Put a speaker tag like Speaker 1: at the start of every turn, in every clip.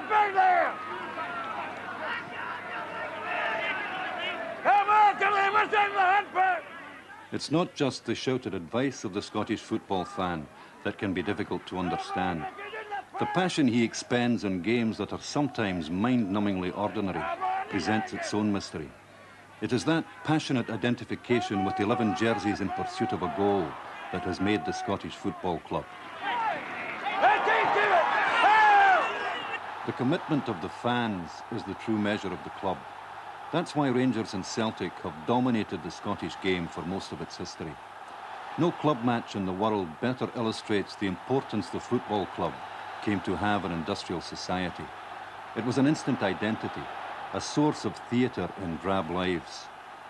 Speaker 1: the big there! Come on, Tilly, what's in the handbag?
Speaker 2: It's not just the shouted advice of the Scottish football fan that can be difficult to understand. The passion he expends on games that are sometimes mind-numbingly ordinary presents its own mystery. It is that passionate identification with 11 jerseys in pursuit of a goal that has made the Scottish Football Club. The commitment of the fans is the true measure of the club. That's why Rangers and Celtic have dominated the Scottish game for most of its history. No club match in the world better illustrates the importance the football club came to have in industrial society. It was an instant identity, a source of theatre in drab lives.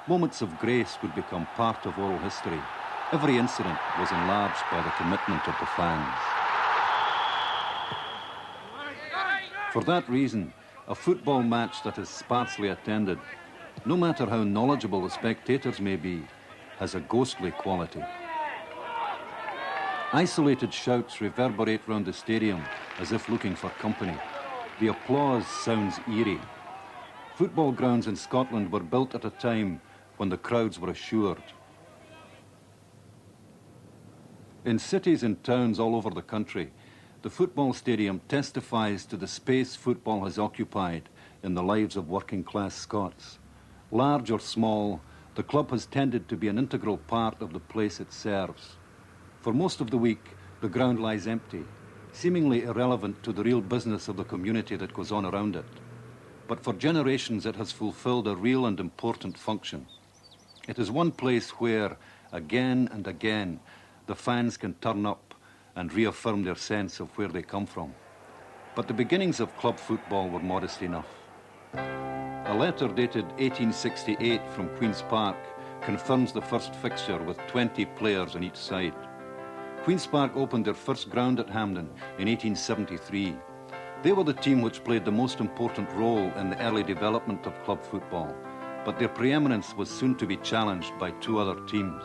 Speaker 2: Moments of grace would become part of oral history. Every incident was enlarged by the commitment of the fans. For that reason, a football match that is sparsely attended, no matter how knowledgeable the spectators may be, has a ghostly quality. Isolated shouts reverberate round the stadium as if looking for company. The applause sounds eerie. Football grounds in Scotland were built at a time when the crowds were assured. In cities and towns all over the country, the football stadium testifies to the space football has occupied in the lives of working-class Scots. Large or small, the club has tended to be an integral part of the place it serves. For most of the week, the ground lies empty, seemingly irrelevant to the real business of the community that goes on around it. But for generations, it has fulfilled a real and important function. It is one place where, again and again, the fans can turn up and reaffirm their sense of where they come from. But the beginnings of club football were modest enough. A letter dated 1868 from Queen's Park confirms the first fixture with 20 players on each side. Queen's Park opened their first ground at Hampden in 1873. They were the team which played the most important role in the early development of club football, but their preeminence was soon to be challenged by two other teams.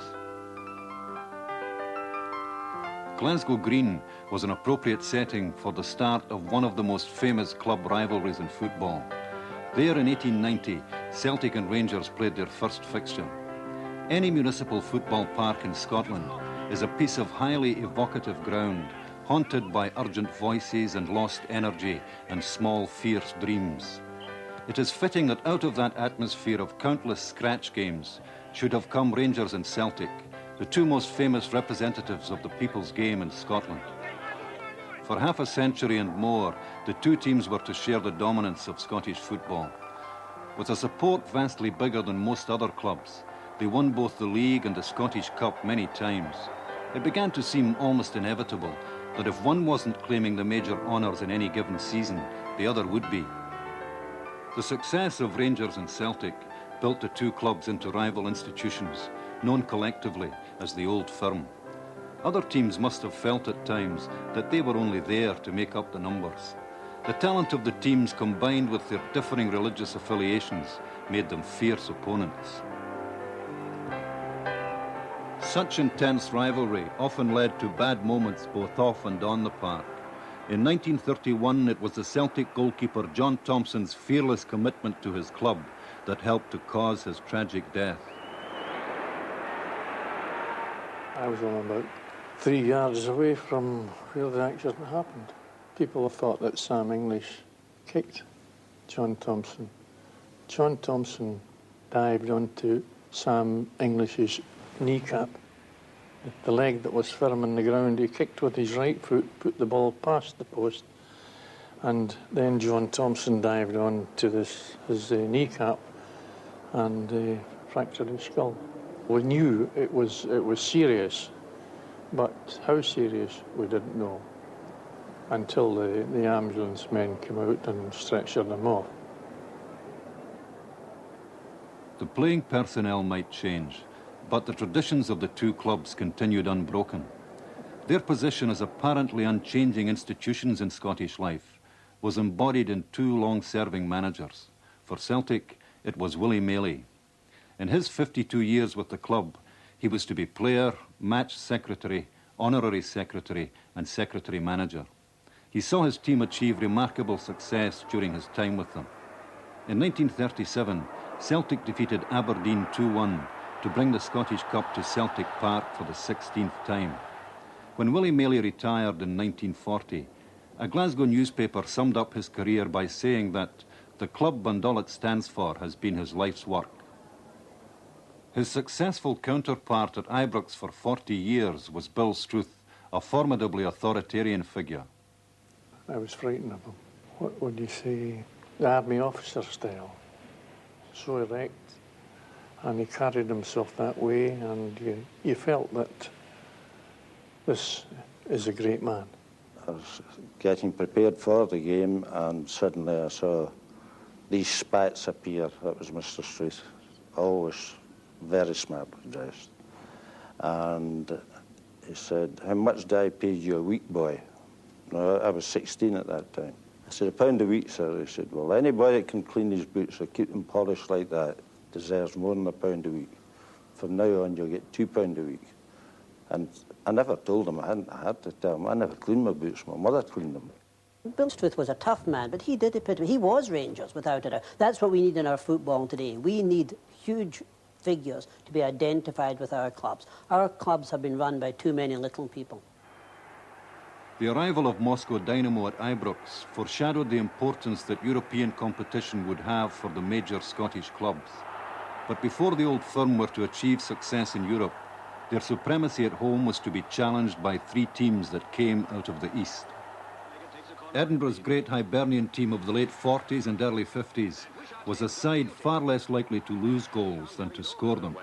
Speaker 2: Glasgow Green was an appropriate setting for the start of one of the most famous club rivalries in football. There in 1890, Celtic and Rangers played their first fixture. Any municipal football park in Scotland is a piece of highly evocative ground, haunted by urgent voices and lost energy and small, fierce dreams. It is fitting that out of that atmosphere of countless scratch games should have come Rangers and Celtic, the two most famous representatives of the people's game in Scotland. For half a century and more, the two teams were to share the dominance of Scottish football. With a support vastly bigger than most other clubs, they won both the League and the Scottish Cup many times. It began to seem almost inevitable that if one wasn't claiming the major honours in any given season, the other would be. The success of Rangers and Celtic built the two clubs into rival institutions, known collectively as the Old Firm. Other teams must have felt at times that they were only there to make up the numbers. The talent of the teams combined with their differing religious affiliations made them fierce opponents. Such intense rivalry often led to bad moments both off and on the park. In 1931, it was the Celtic goalkeeper John Thompson's fearless commitment to his club that helped to cause his tragic death.
Speaker 3: I was only about 3 yards away from where the accident happened. People have thought that Sam English kicked John Thompson. John Thompson dived onto Sam English's kneecap. The leg that was firm in the ground, he kicked with his right foot, put the ball past the post, and then John Thompson dived on to his kneecap and fractured his skull. We knew it was serious, but how serious we didn't know until the ambulance men came out and stretchered him off.
Speaker 2: The playing personnel might change, but the traditions of the two clubs continued unbroken. Their position as apparently unchanging institutions in Scottish life was embodied in two long-serving managers. For Celtic, it was Willie Maley. In his 52 years with the club, he was to be player, match secretary, honorary secretary, and secretary manager. He saw his team achieve remarkable success during his time with them. In 1937, Celtic defeated Aberdeen 2-1 to bring the Scottish Cup to Celtic Park for the 16th time. When Willie Maley retired in 1940, a Glasgow newspaper summed up his career by saying that the club and all it stands for has been his life's work. His successful counterpart at Ibrox for 40 years was Bill Struth, a formidably authoritarian figure.
Speaker 3: I was frightened of him. What would you say? The army officer style. So erect. And he carried himself that way, and you felt that this is a great man.
Speaker 4: I was getting prepared for the game, and suddenly I saw these spats appear. That was Mr. Struth, always very smartly dressed. And he said, "How much do I pay you a week, boy?" No, I was 16 at that time. I said, £1 a week, sir. He said, "Well, anybody that can clean his boots or keep them polished like that deserves more than £1 a week. From now on, you'll get £2 a week." And I never told him, I had to tell him, I never cleaned my boots, my mother cleaned them.
Speaker 5: Bill Struth was a tough man, but he did epitome. He was Rangers, without a doubt. That's what we need in our football today. We need huge figures to be identified with our clubs. Our clubs have been run by too many little people.
Speaker 2: The arrival of Moscow Dynamo at Ibrox foreshadowed the importance that European competition would have for the major Scottish clubs. But before the Old Firm were to achieve success in Europe, their supremacy at home was to be challenged by 3 teams that came out of the East. Edinburgh's great Hibernian team of the late 40s and early 50s was a side far less likely to lose goals than to score them.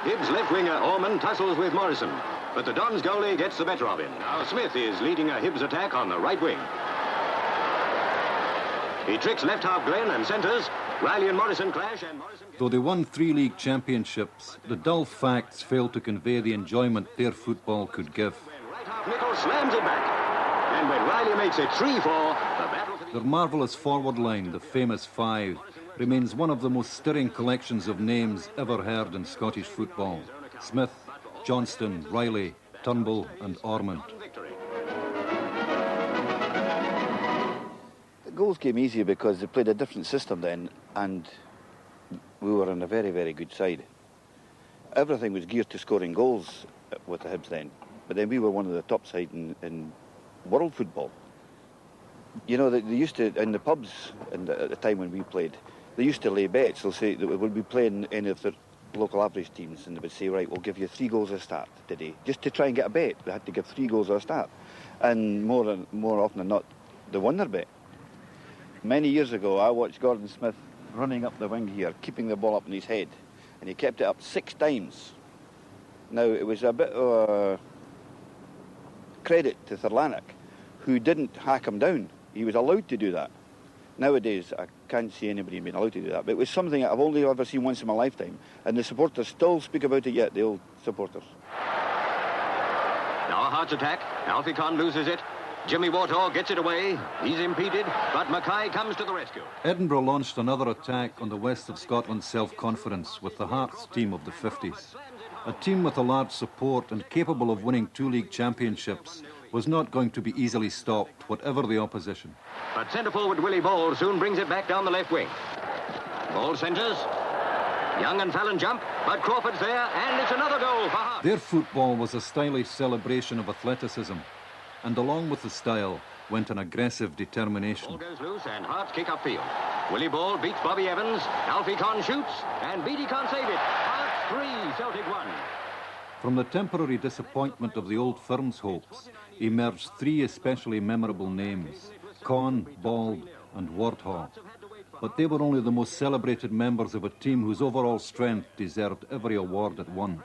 Speaker 6: Hibs left winger Orman tussles with Morrison, but the Dons goalie gets the better of him. Now Smith is leading a Hibs attack on the right wing. He tricks left half Glenn and centres. Riley and Morrison clash, and Morrison...
Speaker 2: Though they won 3 league championships, the dull facts failed to convey the enjoyment their football could give.
Speaker 6: When right half Nicholl slams it back. And when Riley makes it 3-4, the battle for the...
Speaker 2: Their marvellous forward line, the famous 5, remains one of the most stirring collections of names ever heard in Scottish football. Smith, Johnston, Riley, Turnbull and Ormond.
Speaker 7: The goals came easier because they played a different system then, and we were on a very, very good side. Everything was geared to scoring goals with the Hibs then, but then we were one of the top sides in world football. You know, they used to, in the pubs at the time when we played, they used to lay bets. They'll say that we would be playing any of the local average teams, and they would say, right, we'll give you 3 goals at a start today. Just to try and get a bet, they had to give 3 goals at a start. And more often than not, they won their bet. Many years ago, I watched Gordon Smith running up the wing here, keeping the ball up in his head, and he kept it up 6 times. Now, it was a bit of a credit to Thurlanich, who didn't hack him down. He was allowed to do that. Nowadays, I can't see anybody being allowed to do that, but it was something I've only ever seen once in my lifetime, and the supporters still speak about it yet, the old supporters.
Speaker 6: Now a Hearts attack. Alfie Conn loses it. Jimmy Wartaw gets it away. He's impeded, but Mackay comes to the rescue.
Speaker 2: Edinburgh launched another attack on the west of Scotland's self-confidence with the Hearts team of the 50s. A team with a large support and capable of winning 2 league championships was not going to be easily stopped, whatever the opposition.
Speaker 6: But centre forward Willie Ball soon brings it back down the left wing. Ball centres. Young and Fallon jump, but Crawford's there, and it's another goal for Hearts.
Speaker 2: Their football was a stylish celebration of athleticism, and along with the style went an aggressive determination.
Speaker 6: Ball goes loose and Hearts kick upfield. Willie Ball beats Bobby Evans. Alfie Conn shoots, and Beattie can't save it. Hearts 3, Celtic 1.
Speaker 2: From the temporary disappointment of the Old Firm's hopes emerged 3 especially memorable names: Conn, Bald and Wartaw. But they were only the most celebrated members of a team whose overall strength deserved every award it won.